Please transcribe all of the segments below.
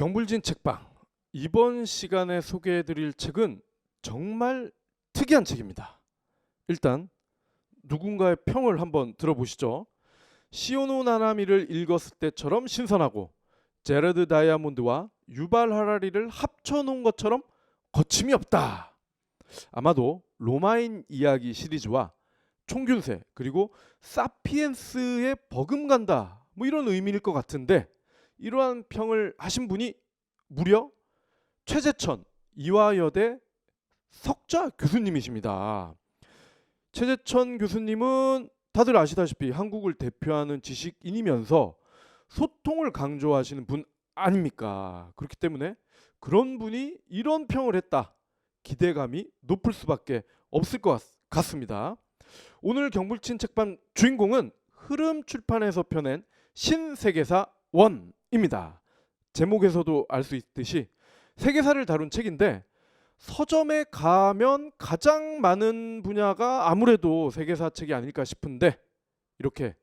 경불진 책방, 이번 시간에 소개해드릴 책은 정말 특이한 책입니다. 일단 누군가의 평을 한번 들어보시죠. 시오노 나나미를 읽었을 때처럼 신선하고 제러드 다이아몬드와 유발 하라리를 합쳐놓은 것처럼 거침이 없다. 아마도 로마인 이야기 시리즈와 총균세 그리고 사피엔스에 버금간다 뭐 이런 의미일 것 같은데, 이러한 평을 하신 분이 무려 최재천 이화여대 석좌 교수님이십니다. 최재천 교수님은 다들 아시다시피 한국을 대표하는 지식인이면서 소통을 강조하시는 분 아닙니까? 그렇기 때문에 그런 분이 이런 평을 했다, 기대감이 높을 수밖에 없을 것 같습니다. 오늘 경불진 책방 주인공은 흐름 출판에서 펴낸 신세계사 1입니다. 제목에서도 알 수 있듯이 세계사를 다룬 책인데, 서점에 가면 가장 많은 분야가 아무래도 세계사 책이 아닐까 싶은데, 이렇게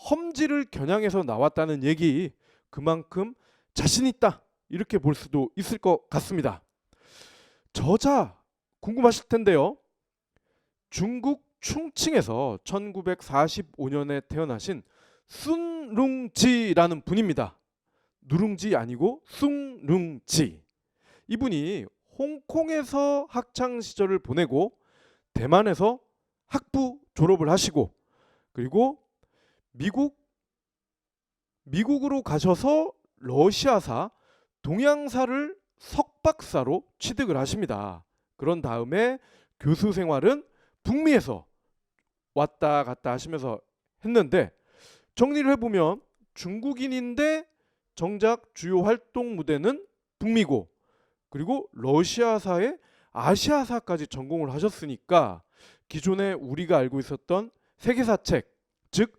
험지를 겨냥해서 나왔다는 얘기, 그만큼 자신 있다 이렇게 볼 수도 있을 것 같습니다. 저자 궁금하실 텐데요. 중국 충칭에서 1945년에 태어나신 순룽지라는 분입니다. 누룽지 아니고 숭룽지. 이분이 홍콩에서 학창 시절을 보내고 대만에서 학부 졸업을 하시고, 그리고 미국으로 가셔서 러시아사 동양사를 석박사로 취득을 하십니다. 그런 다음에 교수 생활은 북미에서 왔다 갔다 하시면서 했는데, 정리를 해보면 중국인인데 정작 주요 활동 무대는 북미고, 그리고 러시아사에 아시아사까지 전공을 하셨으니까 기존에 우리가 알고 있었던 세계사 책, 즉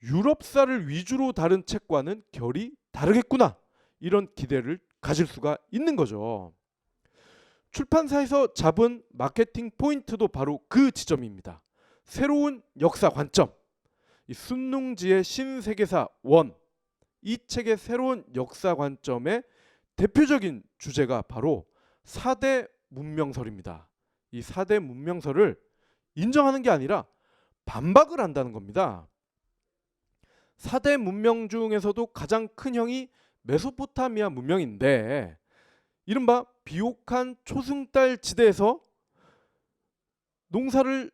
유럽사를 위주로 다룬 책과는 결이 다르겠구나, 이런 기대를 가질 수가 있는 거죠. 출판사에서 잡은 마케팅 포인트도 바로 그 지점입니다. 새로운 역사 관점. 이 순룽지의 신세계사 1, 이 책의 새로운 역사 관점의 대표적인 주제가 바로 4대 문명설입니다. 이 4대 문명설을 인정하는 게 아니라 반박을 한다는 겁니다. 4대 문명 중에서도 가장 큰 형이 메소포타미아 문명인데, 이른바 비옥한 초승달 지대에서 농사를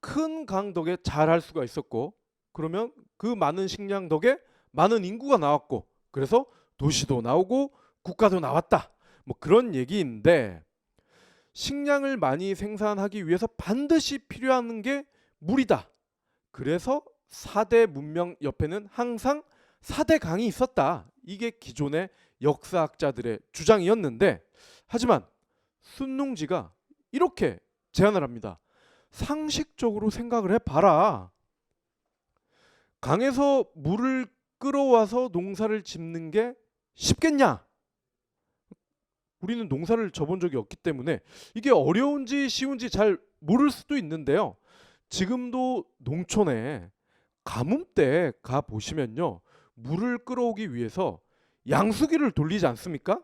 큰 강 덕에 잘 할 수가 있었고, 그러면 그 많은 식량 덕에 많은 인구가 나왔고, 그래서 도시도 나오고 국가도 나왔다, 뭐 그런 얘기인데, 식량을 많이 생산하기 위해서 반드시 필요한 게 물이다. 그래서 4대 문명 옆에는 항상 4대 강이 있었다. 이게 기존의 역사학자들의 주장이었는데, 하지만 순룽지가 이렇게 제안을 합니다. 상식적으로 생각을 해봐라. 강에서 물을 끌어와서 농사를 짓는 게 쉽겠냐? 우리는 농사를 져본 적이 없기 때문에 이게 어려운지 쉬운지 잘 모를 수도 있는데요. 지금도 농촌에 가뭄때 가 보시면요, 물을 끌어오기 위해서 양수기를 돌리지 않습니까?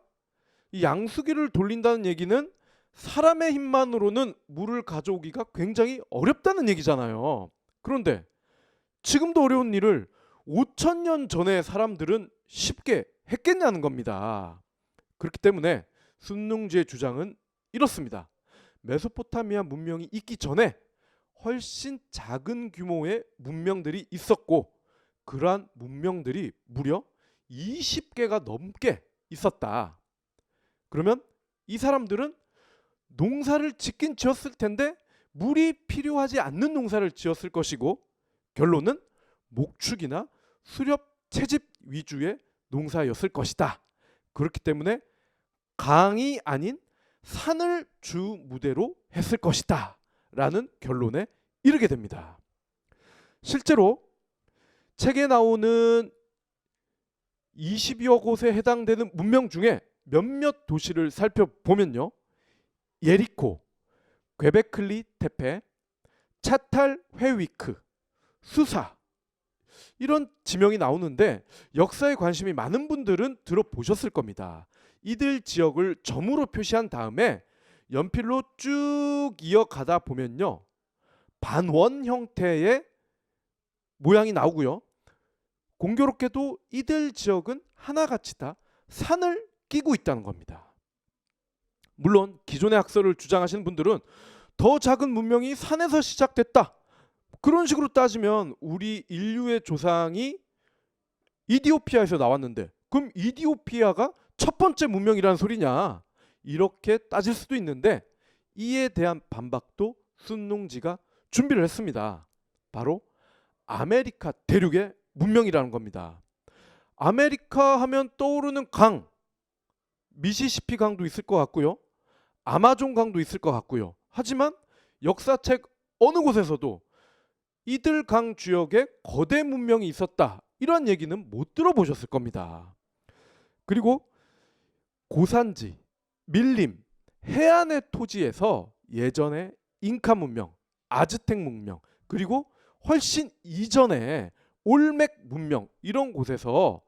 이 양수기를 돌린다는 얘기는 사람의 힘만으로는 물을 가져오기가 굉장히 어렵다는 얘기잖아요. 그런데 지금도 어려운 일을 5,000년 전에 사람들은 쉽게 했겠냐는 겁니다. 그렇기 때문에 순룽지의 주장은 이렇습니다. 메소포타미아 문명이 있기 전에 훨씬 작은 규모의 문명들이 있었고, 그러한 문명들이 무려 20개가 넘게 있었다. 그러면 이 사람들은 농사를 짓긴 지었을 텐데 물이 필요하지 않는 농사를 지었을 것이고, 결론은 목축이나 수렵 채집 위주의 농사였을 것이다. 그렇기 때문에 강이 아닌 산을 주 무대로 했을 것이다 라는 결론에 이르게 됩니다. 실제로 책에 나오는 20여 곳에 해당되는 문명 중에 몇몇 도시를 살펴보면요, 예리코, 괵베클리 테페, 차탈 회위크, 수사, 이런 지명이 나오는데 역사에 관심이 많은 분들은 들어보셨을 겁니다. 이들 지역을 점으로 표시한 다음에 연필로 쭉 이어가다 보면요. 반원 형태의 모양이 나오고요. 공교롭게도 이들 지역은 하나같이 다 산을 끼고 있다는 겁니다. 물론 기존의 학설을 주장하시는 분들은 더 작은 문명이 산에서 시작됐다. 그런 식으로 따지면 우리 인류의 조상이 이디오피아에서 나왔는데 그럼 이디오피아가 첫 번째 문명이라는 소리냐? 이렇게 따질 수도 있는데 이에 대한 반박도 순농지가 준비를 했습니다. 바로 아메리카 대륙의 문명이라는 겁니다. 아메리카 하면 떠오르는 강, 미시시피 강도 있을 것 같고요. 아마존 강도 있을 것 같고요. 하지만 역사책 어느 곳에서도 이들 강 주역에 거대 문명이 있었다. 이런 얘기는 못 들어보셨을 겁니다. 그리고 고산지, 밀림, 해안의 토지에서 예전에 잉카 문명, 아즈텍 문명, 그리고 훨씬 이전에 올맥 문명 이런 곳에서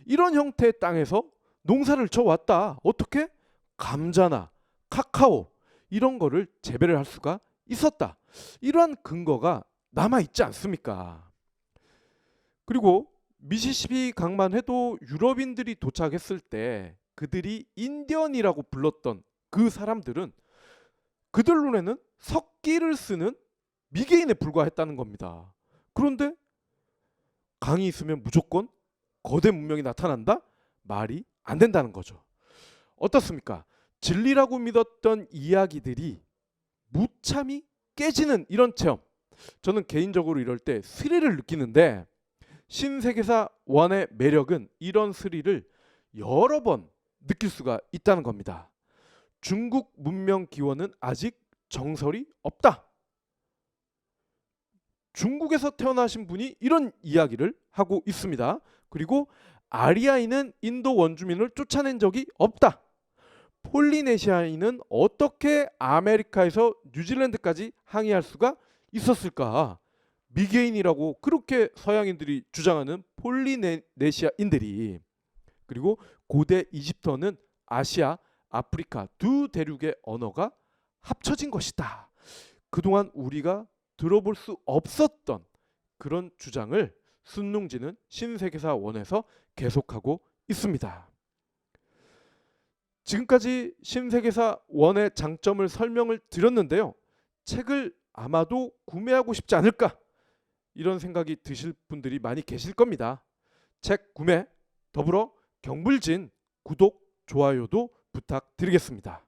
이런 형태의 땅에서 농사를 져왔다. 어떻게? 감자나 카카오 이런 거를 재배를 할 수가 있었다. 이러한 근거가 남아있지 않습니까? 그리고 미시시피 강만 해도 유럽인들이 도착했을 때 그들이 인디언이라고 불렀던 그 사람들은 그들 눈에는 석기를 쓰는 미개인에 불과했다는 겁니다. 그런데 강이 있으면 무조건 거대 문명이 나타난다? 말이 안 된다는 거죠. 어떻습니까? 진리라고 믿었던 이야기들이 무참히 깨지는 이런 체험. 저는 개인적으로 이럴 때 스릴을 느끼는데 신세계사 1의 매력은 이런 스릴을 여러 번 느낄 수가 있다는 겁니다. 중국 문명 기원은 아직 정설이 없다. 중국에서 태어나신 분이 이런 이야기를 하고 있습니다. 그리고 아리아인은 인도 원주민을 쫓아낸 적이 없다. 폴리네시아인은 어떻게 아메리카에서 뉴질랜드까지 항해할 수가 있었을까? 미개인이라고 그렇게 서양인들이 주장하는 폴리네시아인들이, 그리고 고대 이집트어는 아시아, 아프리카 두 대륙의 언어가 합쳐진 것이다. 그동안 우리가 들어볼 수 없었던 그런 주장을 순농지는 신세계사 1에서 계속하고 있습니다. 지금까지 신세계사 1의 장점을 설명을 드렸는데요. 책을 아마도 구매하고 싶지 않을까? 이런 생각이 드실 분들이 많이 계실 겁니다. 책 구매, 더불어 경불진 구독, 좋아요도 부탁드리겠습니다.